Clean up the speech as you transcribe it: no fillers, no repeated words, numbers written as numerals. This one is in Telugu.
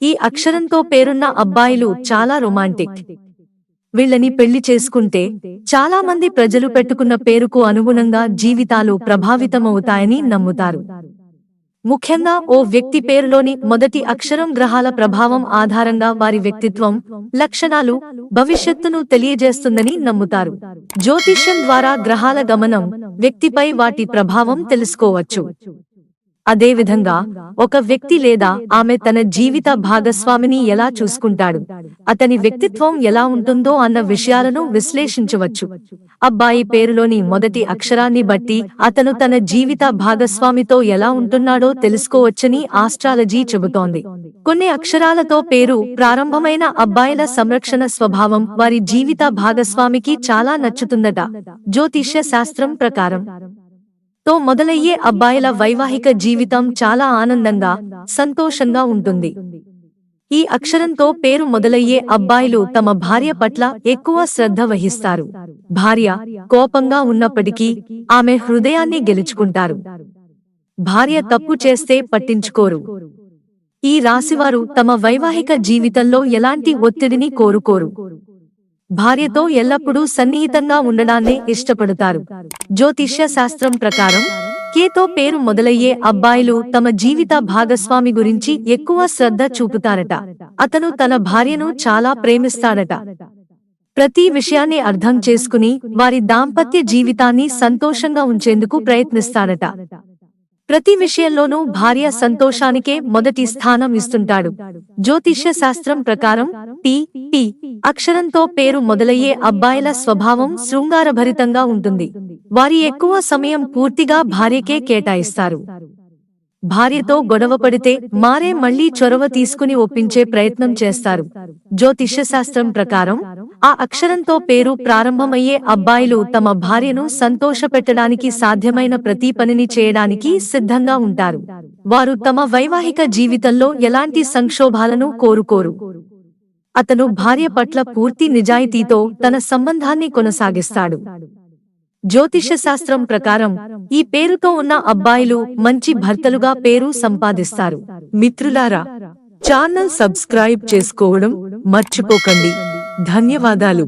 ఈ అక్షరంతో పేరున్న అబ్బాయిలు చాలా రొమాంటిక్. వీళ్ళని పెళ్లి చేసుకుంటే చాలా మంది ప్రజలు పెట్టుకున్న పేరుకు అనుగుణంగా జీవితాలు ప్రభావితమవుతాయని నమ్ముతారు. ముఖ్యంగా ఓ వ్యక్తి పేరులోని మొదటి అక్షరం గ్రహాల ప్రభావం ఆధారంగా వారి వ్యక్తిత్వం, లక్షణాలు, భవిష్యత్తును తెలియజేస్తుందని నమ్ముతారు. జ్యోతిష్యం ద్వారా గ్రహాల గమనం, వ్యక్తిపై వాటి ప్రభావం తెలుసుకోవచ్చు. అదేవిధంగా ఒక వ్యక్తి లేదా ఆమె తన జీవిత భాగస్వామిని ఎలా చూసుకుంటాడు, అతని వ్యక్తిత్వం ఎలా ఉంటుందో అన్న విషయాలను విశ్లేషించవచ్చు. అబ్బాయి పేరులోని మొదటి అక్షరాన్ని బట్టి అతను తన జీవిత భాగస్వామితో ఎలా ఉంటున్నాడో తెలుసుకోవచ్చని ఆస్ట్రాలజీ చెబుతోంది. కొన్ని అక్షరాలతో పేరు ప్రారంభమైన అబ్బాయిల సంరక్షణ స్వభావం వారి జీవిత భాగస్వామికి చాలా నచ్చుతుందట. జ్యోతిష్య శాస్త్రం ప్రకారం తో మొదలయ్యే అబ్బాయిల వైవాహిక జీవితం చాలా ఆనందంగా, సంతోషంగా ఉంటుంది. ఈ అక్షరంతో పేరు మొదలయ్యే అబ్బాయిలు తమ భార్య పట్ల ఎక్కువ శ్రద్ధ వహిస్తారు. భార్య కోపంగా ఉన్నప్పటికీ ఆమె హృదయాన్ని గెలుచుకుంటారు. భార్య తప్పు చేస్తే పట్టించుకోరు. ఈ రాశివారు తమ వైవాహిక జీవితంలో ఎలాంటి ఒత్తిడిని కోరుకోరు. భార్యతో ఎల్లప్పుడూ సన్నిహితంగా ఉండడాన్నే ఇష్టపడతారు. జ్యోతిష్య శాస్త్రం ప్రకారం కేతో పేరు మొదలయ్యే అబ్బాయిలు తమ జీవిత భాగస్వామి గురించి ఎక్కువ శ్రద్ధ చూపుతారట. అతను తన భార్యను చాలా ప్రేమిస్తాడట. ప్రతి విషయాన్ని అర్థం చేసుకుని వారి దాంపత్య జీవితాన్ని సంతోషంగా ఉంచేందుకు ప్రయత్నిస్తాడట. ప్రతి విషయంలోనూ భార్య సంతోషానికే మొదటి స్థానం ఇస్తుంటాడు. జ్యోతిష్య శాస్త్రం ప్రకారం టి అక్షరంతో పేరు మొదలయ్యే అబ్బాయిల స్వభావం శృంగారభరితంగా ఉంటుంది. వారి ఎక్కువ సమయం పూర్తిగా భార్యకే కేటాయిస్తారు. భార్యతో గొడవ పడితే మళ్ళీ చొరవ తీసుకుని ఒప్పించే ప్రయత్నం చేస్తారు. జ్యోతిష్య శాస్త్రం ప్రకారం ఆ అక్షరంతో పేరు ప్రారంభమయ్యే అబ్బాయిలు తమ భార్యను సంతోషపెట్టడానికి సాధ్యమైన ప్రతి పనిని చేయడానికి సిద్ధంగా ఉంటారు. వారు తమ వైవాహిక జీవితంలో ఎలాంటి సంక్షోభాలను కోరుకోరు. అతను భార్య పట్ల పూర్తి నిజాయితీతో తన సంబంధాన్ని కొనసాగిస్తాడు. జ్యోతిష శాస్త్రం ప్రకారం ఈ పేరుతో ఉన్న అబ్బాయిలు మంచి భర్తలుగా పేరు సంపాదిస్తారు. మిత్రులారా, ఛానల్ సబ్స్క్రైబ్ చేసుకోవడం మర్చిపోకండి. ధన్యవాదాలు.